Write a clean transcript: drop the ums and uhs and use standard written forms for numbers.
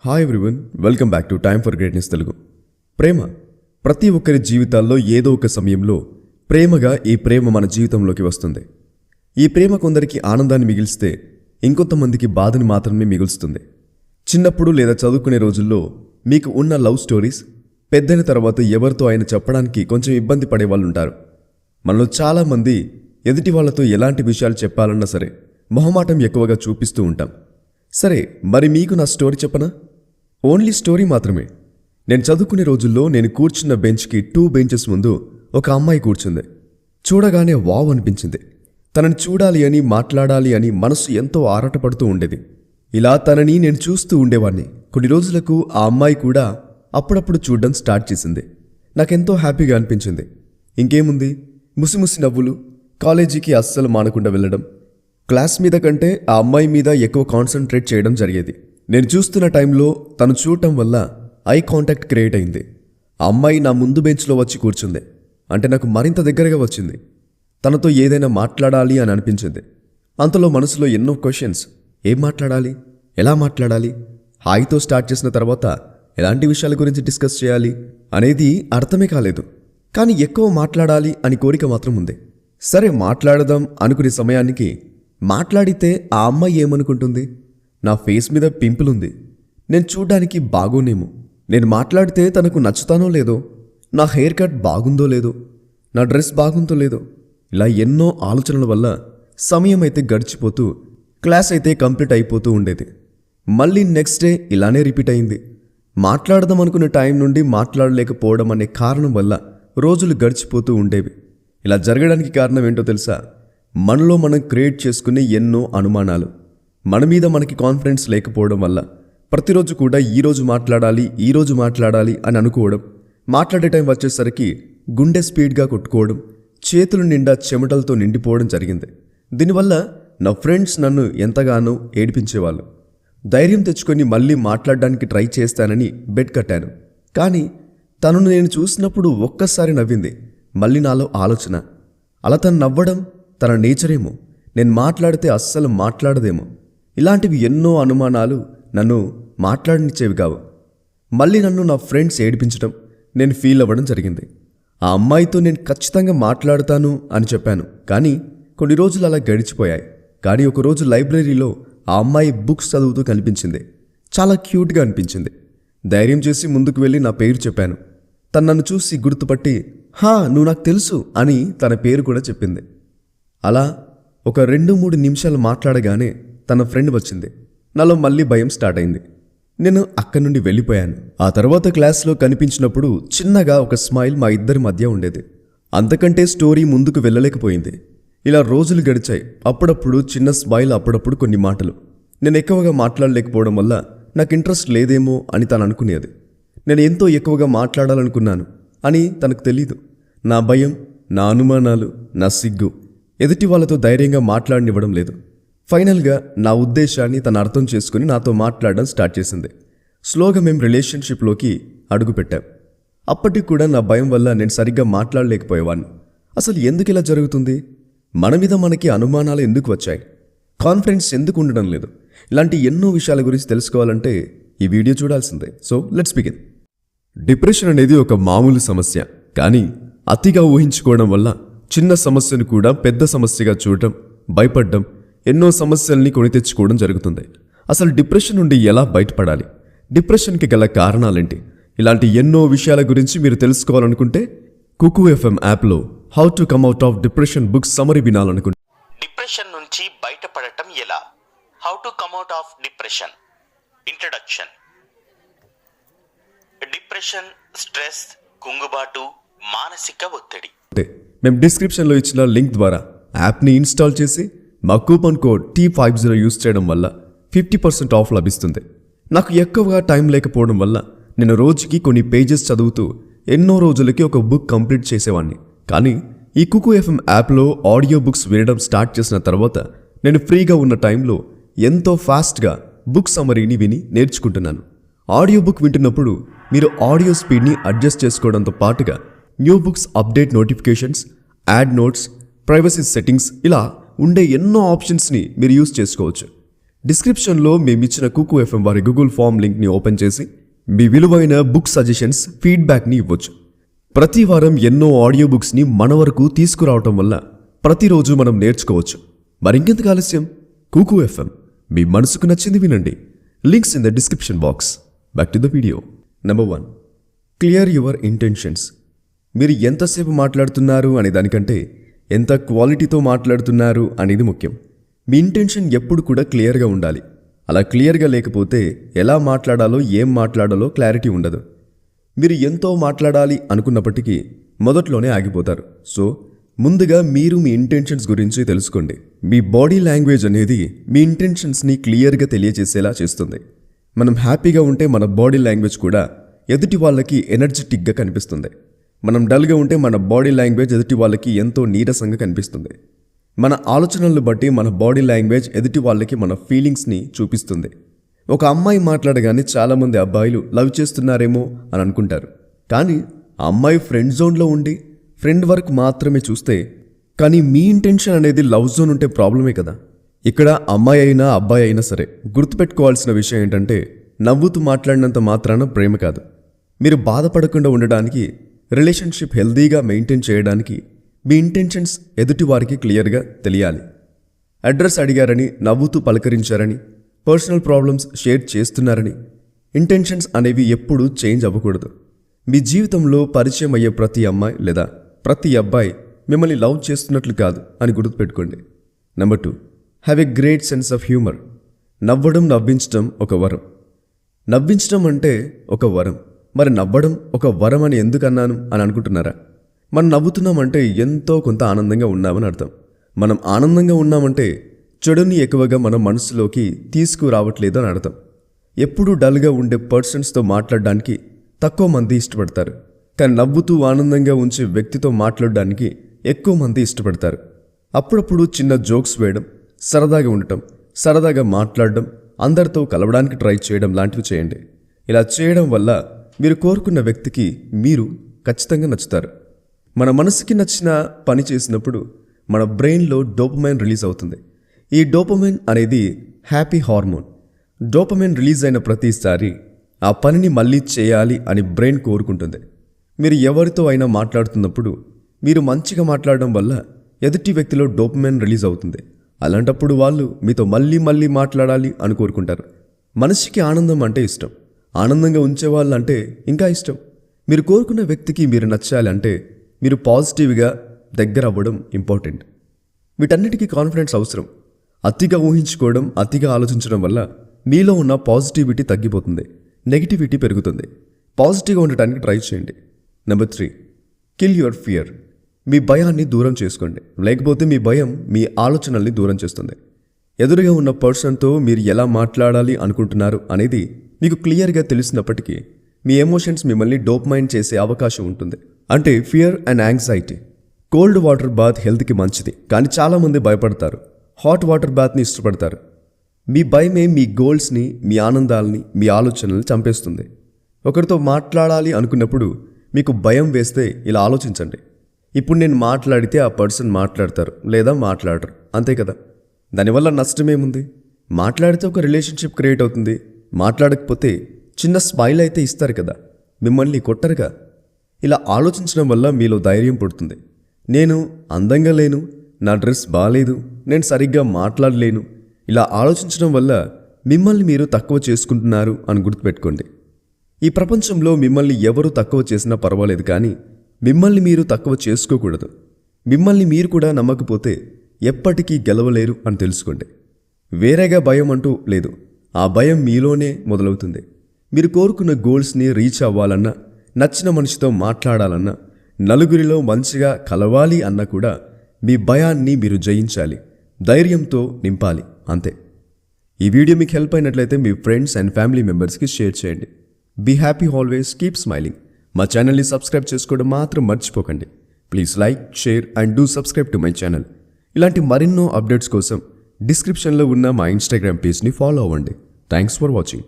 Hi everyone, welcome back to time for greatness Telugu. ప్రేమ ప్రతి ఒక్కరి జీవితాల్లో ఏదో ఒక సమయంలో ప్రేమగా ఈ ప్రేమ మన జీవితంలోకి వస్తుంది. ఈ ప్రేమ కొందరికి ఆనందాన్ని మిగిలిస్తే ఇంకొంతమందికి బాధని మాత్రమే మిగులుస్తుంది. చిన్నప్పుడు లేదా చదువుకునే రోజుల్లో మీకు ఉన్న లవ్ స్టోరీస్ పెద్దైన తర్వాత ఎవరితో ఆయన చెప్పడానికి కొంచెం ఇబ్బంది పడే వాళ్ళు ఉంటారు. మనలో చాలామంది ఎదుటి వాళ్ళతో ఎలాంటి విషయాలు చెప్పాలన్నా సరే మొహమాటం ఎక్కువగా చూపిస్తూ ఉంటాం. సరే, మరి మీకు నా స్టోరీ చెప్పనా? ఓన్లీ స్టోరీ మాత్రమే. నేను చదువుకునే రోజుల్లో నేను కూర్చున్న బెంచ్కి 2 బెంచెస్ ముందు ఒక అమ్మాయి కూర్చుంది. చూడగానే వావ్ అనిపించింది. తనని చూడాలి అని, మాట్లాడాలి అని మనసు ఎంతో ఆరాటపడుతూ ఉండేది. ఇలా తనని నేను చూస్తూ ఉండేవాడిని. కొన్ని రోజులకు ఆ అమ్మాయి కూడా అప్పుడప్పుడు చూడడం స్టార్ట్ చేసింది. నాకెంతో హ్యాపీగా అనిపించింది. ఇంకేముంది, ముసిముసి నవ్వులు, కాలేజీకి అస్సలు మానకుండా వెళ్ళడం, క్లాస్ మీద కంటే ఆ అమ్మాయి మీద ఎక్కువ కాన్సన్ట్రేట్ చేయడం జరిగేది. నేను చూస్తున్న టైంలో తను చూడటం వల్ల ఐ కాంటాక్ట్ క్రియేట్ అయింది. ఆ అమ్మాయి నా ముందు బెంచ్లో వచ్చి కూర్చుంది. అంటే నాకు మరింత దగ్గరగా వచ్చింది. తనతో ఏదైనా మాట్లాడాలి అని అనిపించింది. అంతలో మనసులో ఎన్నో క్వశ్చన్స్. ఏం మాట్లాడాలి, ఎలా మాట్లాడాలి, హాయితో స్టార్ట్ చేసిన తర్వాత ఎలాంటి విషయాల గురించి డిస్కస్ చేయాలి అనేది అర్థమే కాలేదు. కానీ ఎక్కువ మాట్లాడాలి అని కోరిక మాత్రం ఉంది. సరే, మాట్లాడదాం అనుకునే సమయానికి మాట్లాడితే ఆ అమ్మాయి ఏమనుకుంటుంది? నా ఫేస్ మీద పింపుల్ ఉంది, నేను చూడ్డానికి బాగోనేమో, నేను మాట్లాడితే తనకు నచ్చుతానో లేదో, నా హెయిర్ కట్ బాగుందో లేదో, నా డ్రెస్ బాగుందో లేదో, ఇలా ఎన్నో ఆలోచనల వల్ల సమయం అయితే గడిచిపోతూ క్లాస్ అయితే కంప్లీట్ అయిపోతూ ఉండేది. మళ్ళీ నెక్స్ట్ డే ఇలానే రిపీట్ అయింది. మాట్లాడదాం అనుకునే టైం నుండి మాట్లాడలేకపోవడం అనే కారణం వల్ల రోజులు గడిచిపోతూ ఉండేవి. ఇలా జరగడానికి కారణం ఏంటో తెలుసా? మనలో మనం క్రియేట్ చేసుకునే ఎన్నో అనుమానాలు. మన మీద మనకి కాన్ఫిడెన్స్ లేకపోవడం వల్ల ప్రతిరోజు కూడా ఈరోజు మాట్లాడాలి అని అనుకోవడం, మాట్లాడే టైం వచ్చేసరికి గుండె స్పీడ్గా కొట్టుకోవడం, చేతుల నిండా చెమటలతో నిండిపోవడం జరిగింది. దీనివల్ల నా ఫ్రెండ్స్ నన్ను ఎంతగానో ఏడిపించేవాళ్ళు. ధైర్యం తెచ్చుకొని మళ్ళీ మాట్లాడడానికి ట్రై చేస్తానని బెట్ కట్టాను. కానీ తనను నేను చూసినప్పుడు ఒక్కసారి నవ్వింది. మళ్ళీ నాలో ఆలోచన, అలా తను నవ్వడం తన నేచరేమో, నేను మాట్లాడితే అస్సలు మాట్లాడదేమో. ఇలాంటివి ఎన్నో అనుమానాలు నన్ను మాట్లాడనిచ్చేవి కావు. మళ్ళీ నన్ను నా ఫ్రెండ్స్ ఏడిపించడం నేను ఫీల్ అవ్వడం జరిగింది. ఆ అమ్మాయితో నేను ఖచ్చితంగా మాట్లాడతాను అని చెప్పాను. కానీ కొన్ని రోజులు అలా గడిచిపోయాయి. కానీ ఒకరోజు లైబ్రరీలో ఆ అమ్మాయి బుక్స్ చదువుతూ కనిపించింది. చాలా క్యూట్గా అనిపించింది. ధైర్యం చేసి ముందుకు వెళ్ళి నా పేరు చెప్పాను. తను నన్ను చూసి గుర్తుపట్టి, నువ్వు నాకు తెలుసు అని తన పేరు కూడా చెప్పింది. అలా ఒక 2-3 నిమిషాలు మాట్లాడగానే తన ఫ్రెండ్ వచ్చింది. నాలో మళ్ళీ భయం స్టార్ట్ అయింది. నేను అక్కడి నుండి వెళ్ళిపోయాను. ఆ తర్వాత క్లాస్లో కనిపించినప్పుడు చిన్నగా ఒక స్మైల్ మా ఇద్దరి మధ్య ఉండేది. అంతకంటే స్టోరీ ముందుకు వెళ్ళలేకపోయింది. ఇలా రోజులు గడిచాయి. అప్పుడప్పుడు చిన్న స్మైల్, అప్పుడప్పుడు కొన్ని మాటలు. నేను ఎక్కువగా మాట్లాడలేకపోవడం వల్ల నాకు ఇంట్రెస్ట్ లేదేమో అని తను అనుకునేది. నేను ఎంతో ఎక్కువగా మాట్లాడాలనుకున్నాను అని తనకు తెలీదు. నా భయం, నా అనుమానాలు, నా సిగ్గు ఎదుటి వాళ్ళతో ధైర్యంగా మాట్లాడనివ్వడం లేదు. ఫైనల్గా నా ఉద్దేశాన్ని తను అర్థం చేసుకుని నాతో మాట్లాడడం స్టార్ట్ చేసింది. స్లోగా మేము రిలేషన్షిప్లోకి అడుగుపెట్టాం. అప్పటికి కూడా నా భయం వల్ల నేను సరిగ్గా మాట్లాడలేకపోయేవాడిని. అసలు ఎందుకు ఇలా జరుగుతుంది? మన మీద మనకి అనుమానాలు ఎందుకు వచ్చాయి? కాన్ఫిడెన్స్ ఎందుకు ఉండడం లేదు? ఇలాంటి ఎన్నో విషయాల గురించి తెలుసుకోవాలంటే ఈ వీడియో చూడాల్సిందే. So let's begin. డిప్రెషన్ అనేది ఒక మామూలు సమస్య. కానీ అతిగా ఊహించుకోవడం వల్ల చిన్న సమస్యను కూడా పెద్ద సమస్యగా చూడటం, భయపడడం, ఎన్నో సమస్యల్ని కొని తెచ్చుకోవడం జరుగుతుంది. అసలు డిప్రెషన్ నుండి ఎలా బయటపడాలి? డిప్రెషన్కి గల కారణాలేంటి? ఇలాంటి ఎన్నో విషయాల గురించి మీరు తెలుసుకోవాలనుకుంటే కుకు FM యాప్లో how to come out of depression books summary వినాలనుకుంటే, డిప్రెషన్ నుంచి బయటపడటం ఎలా, how to come out of depression. Introduction. Depression, stress, కుంగుబాటు, మానసిక ఒత్తిడి. మేము డిస్క్రిప్షన్లో ఇచ్చిన లింక్ ద్వారా యాప్ని ఇన్స్టాల్ చేసి మా కూపన్ కోడ్ T50 యూస్ చేయడం వల్ల 50% ఆఫ్ లభిస్తుంది. నాకు ఎక్కువగా టైం లేకపోవడం వల్ల నేను రోజుకి కొన్ని పేజెస్ చదువుతూ ఎన్నో రోజులకి ఒక బుక్ కంప్లీట్ చేసేవాడిని. కానీ ఈ కుకు FM యాప్లో ఆడియో బుక్స్ వినడం స్టార్ట్ చేసిన తర్వాత నేను ఫ్రీగా ఉన్న టైంలో ఎంతో ఫాస్ట్గా బుక్ సమరీని విని నేర్చుకుంటున్నాను. ఆడియో బుక్ వింటున్నప్పుడు మీరు ఆడియో స్పీడ్ని అడ్జస్ట్ చేసుకోవడంతో పాటుగా new books update notifications, add notes, privacy settings ఇలా ఉండే ఎన్నో ఆప్షన్స్ని మీరు యూస్ చేసుకోవచ్చు. డిస్క్రిప్షన్లో మేమిచ్చిన కుకు ఎఫ్ఎం వారి గూగుల్ ఫామ్ లింక్ని ఓపెన్ చేసి మీ విలువైన బుక్ సజెషన్స్, ఫీడ్బ్యాక్ని ఇవ్వచ్చు. ప్రతి వారం ఎన్నో ఆడియో బుక్స్ని మన వరకు తీసుకురావటం వల్ల ప్రతిరోజు మనం నేర్చుకోవచ్చు. మరింకెందుకు ఆలస్యం? కుకు ఎఫ్ఎం, మీ మనసుకు నచ్చింది వినండి. Links in the description box. Back to the video. Number 1, clear your intentions. మీరు ఎంతసేపు మాట్లాడుతున్నారు అనే దానికంటే ఎంత క్వాలిటీతో మాట్లాడుతున్నారు అనేది ముఖ్యం. మీ ఇంటెన్షన్ ఎప్పుడు కూడా క్లియర్గా ఉండాలి. అలా క్లియర్గా లేకపోతే ఎలా మాట్లాడాలో, ఏం మాట్లాడాలో క్లారిటీ ఉండదు. మీరు ఎంతో మాట్లాడాలి అనుకున్నప్పటికీ మొదట్లోనే ఆగిపోతారు. సో ముందుగా మీరు మీ ఇంటెన్షన్స్ గురించి తెలుసుకోండి. మీ బాడీ లాంగ్వేజ్ అనేది మీ ఇంటెన్షన్స్ని క్లియర్గా తెలియజేసేలా చేస్తుంది. మనం హ్యాపీగా ఉంటే మన బాడీ లాంగ్వేజ్ కూడా ఎదుటి వాళ్ళకి ఎనర్జెటిక్గా కనిపిస్తుంది. మనం డల్గా ఉంటే మన బాడీ లాంగ్వేజ్ ఎదుటి వాళ్ళకి ఎంతో నీరసంగా కనిపిస్తుంది. మన ఆలోచనలను బట్టి మన బాడీ లాంగ్వేజ్ ఎదుటి వాళ్ళకి మన ఫీలింగ్స్ని చూపిస్తుంది. ఒక అమ్మాయి మాట్లాడగానే చాలామంది అబ్బాయిలు లవ్ చేస్తున్నారేమో అని అనుకుంటారు. కానీ ఆ అమ్మాయి ఫ్రెండ్ జోన్లో ఉండి ఫ్రెండ్ వర్క్ మాత్రమే చూస్తే, కానీ మీ ఇంటెన్షన్ అనేది లవ్ జోన్ ఉంటే ప్రాబ్లమే కదా. ఇక్కడ అమ్మాయి అయినా అబ్బాయి అయినా సరే గుర్తుపెట్టుకోవాల్సిన విషయం ఏంటంటే, నవ్వుతూ మాట్లాడినంత మాత్రాన ప్రేమ కాదు. మీరు బాధపడకుండా ఉండడానికి, రిలేషన్షిప్ హెల్దీగా మెయింటైన్ చేయడానికి మీ ఇంటెన్షన్స్ ఎదుటి వారికి క్లియర్గా తెలియాలి. అడ్రస్ అడిగారని, నవ్వుతూ పలకరించారని, పర్సనల్ ప్రాబ్లమ్స్ షేర్ చేస్తున్నారని ఇంటెన్షన్స్ అనేవి ఎప్పుడూ చేంజ్ అవ్వకూడదు. మీ జీవితంలో పరిచయం అయ్యే ప్రతి అమ్మాయి లేదా ప్రతి అబ్బాయి మిమ్మల్ని లవ్ చేస్తున్నట్లు కాదు అని గుర్తుపెట్టుకోండి. Number 2, have a great sense of humour. నవ్వడం, నవ్వించడం ఒక వరం. నవ్వించడం అంటే ఒక వరం. మరి నవ్వడం ఒక వరం అని ఎందుకన్నాను అని అనుకుంటున్నారా? మనం నవ్వుతున్నామంటే ఎంతో కొంత ఆనందంగా ఉన్నామని అర్థం. మనం ఆనందంగా ఉన్నామంటే చెడుని ఎక్కువగా మన మనసులోకి తీసుకురావట్లేదు అని అర్థం. ఎప్పుడూ డల్గా ఉండే పర్సన్స్తో మాట్లాడడానికి తక్కువ మంది ఇష్టపడతారు. కానీ నవ్వుతూ ఆనందంగా ఉంచే వ్యక్తితో మాట్లాడడానికి ఎక్కువ మంది ఇష్టపడతారు. అప్పుడప్పుడు చిన్న జోక్స్ వేయడం, సరదాగా ఉండటం, సరదాగా మాట్లాడడం, అందరితో కలవడానికి ట్రై చేయడం లాంటివి చేయండి. ఇలా చేయడం వల్ల మీరు కోరుకున్న వ్యక్తికి మీరు ఖచ్చితంగా నచ్చుతారు. మన మనసుకి నచ్చిన పని చేసినప్పుడు మన బ్రెయిన్లో డోపమైన్ రిలీజ్ అవుతుంది. ఈ డోపమైన్ అనేది హ్యాపీ హార్మోన్. డోపమైన్ రిలీజ్ అయిన ప్రతిసారి ఆ పనిని మళ్ళీ చేయాలి అని బ్రెయిన్ కోరుకుంటుంది. మీరు ఎవరితో అయినా మాట్లాడుతున్నప్పుడు మీరు మంచిగా మాట్లాడడం వల్ల ఎదుటి వ్యక్తిలో డోపమైన్ రిలీజ్ అవుతుంది. అలాంటప్పుడు వాళ్ళు మీతో మళ్ళీ మళ్ళీ మాట్లాడాలి అని కోరుకుంటారు. మనిషికి ఆనందం అంటే ఇష్టం. ఆనందంగా ఉంచేవాళ్ళంటే ఇంకా ఇష్టం. మీరు కోరుకున్న వ్యక్తికి మీరు నచ్చాలి అంటే మీరు పాజిటివ్గా దగ్గర అవ్వడం ఇంపార్టెంట్. వీటన్నిటికీ కాన్ఫిడెన్స్ అవసరం. అతిగా ఊహించుకోవడం, అతిగా ఆలోచించడం వల్ల మీలో ఉన్న పాజిటివిటీ తగ్గిపోతుంది, నెగిటివిటీ పెరుగుతుంది. పాజిటివ్గా ఉండటానికి ట్రై చేయండి. Number 3, kill your fear. మీ భయాన్ని దూరం చేసుకోండి. లేకపోతే మీ భయం మీ ఆలోచనల్ని దూరం చేస్తుంది. ఎదురుగా ఉన్న పర్సన్తో మీరు ఎలా మాట్లాడాలి అనుకుంటున్నారు అనేది మీకు క్లియర్గా తెలిసినప్పటికీ మీ ఎమోషన్స్ మిమ్మల్ని డోపమైన్ చేసే అవకాశం ఉంటుంది. అంటే fear and anxiety. Cold water bath హెల్త్కి మంచిది, కానీ చాలామంది భయపడతారు. హాట్ వాటర్ బాత్ని ఇష్టపడతారు. మీ భయమే మీ గోల్స్ని, మీ ఆనందాలని, మీ ఆలోచనల్ని చంపేస్తుంది. ఒకరితో మాట్లాడాలి అనుకున్నప్పుడు మీకు భయం వేస్తే ఇలా ఆలోచించండి. ఇప్పుడు నేను మాట్లాడితే ఆ పర్సన్ మాట్లాడతారు లేదా మాట్లాడరు, అంతే కదా. దానివల్ల నష్టమేముంది? మాట్లాడితే ఒక రిలేషన్షిప్ క్రియేట్ అవుతుంది. మాట్లాడకపోతే చిన్న స్మైల్ అయితే ఇస్తారు కదా, మిమ్మల్ని కొట్టరుగా. ఇలా ఆలోచించడం వల్ల మీలో ధైర్యం పుడుతుంది. నేను అందంగా లేను, నా డ్రెస్ బాగాలేదు, నేను సరిగ్గా మాట్లాడలేను, ఇలా ఆలోచించడం వల్ల మిమ్మల్ని మీరు తక్కువ చేసుకుంటున్నారు అని గుర్తుపెట్టుకోండి. ఈ ప్రపంచంలో మిమ్మల్ని ఎవరు తక్కువ చేసినా పర్వాలేదు, కానీ మిమ్మల్ని మీరు తక్కువ చేసుకోకూడదు. మిమ్మల్ని మీరు కూడా నమ్మకపోతే ఎప్పటికీ గెలవలేరు అని తెలుసుకోండి. వేరేగా భయం అంటూ లేదు. ఆ భయం మీలోనే మొదలవుతుంది. మీరు కోరుకున్న గోల్స్ని రీచ్ అవ్వాలన్నా, నచ్చిన మనిషితో మాట్లాడాలన్నా, నలుగురిలో మంచిగా కలవాలి అన్నా కూడా మీ భయాన్ని మీరు జయించాలి, ధైర్యంతో నింపాలి, అంతే. ఈ వీడియో మీకు హెల్ప్ అయినట్లయితే మీ ఫ్రెండ్స్ అండ్ ఫ్యామిలీ మెంబర్స్కి షేర్ చేయండి. Be happy always, keep smiling. మా ఛానల్ని సబ్స్క్రైబ్ చేసుకోవడం మాత్రం మర్చిపోకండి. Please like, share and do subscribe to my channel. ఇలాంటి మరెన్నో అప్డేట్స్ కోసం డిస్క్రిప్షన్లో ఉన్న మా ఇన్స్టాగ్రామ్ పేజ్ని ఫాలో అవ్వండి. Thanks for watching.